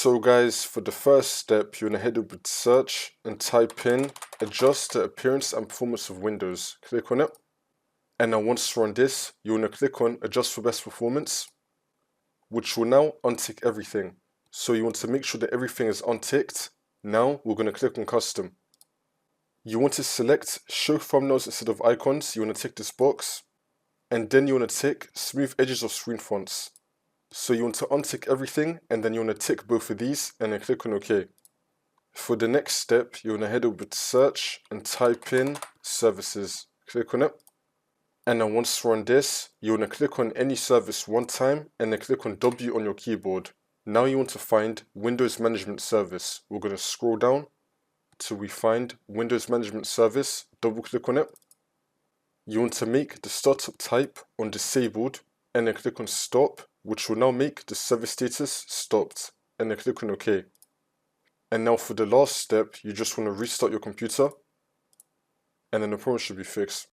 So guys, for the first step, you want to head over to search and type in adjust the appearance and performance of Windows. Click on it. And now once you're on this, you want to click on adjust for best performance, which will now untick everything. So you want to make sure that everything is unticked. Now we're going to click on custom. You want to select show thumbnails instead of icons. You want to tick this box. And then you want to tick smooth edges of screen fonts. So you want to untick everything and then you want to tick both of these and then click on OK. For the next step, you want to head over to search and type in services. Click on it. And then once you're on this, you want to click on any service one time and then click on W on your keyboard. Now you want to find Windows Management Service. We're going to scroll down till we find Windows Management Service. Double click on it. You want to make the startup type on disabled and then click on stop, which will now make the service status stopped, and then click on OK. And now for the last step, you just want to restart your computer and then the problem should be fixed.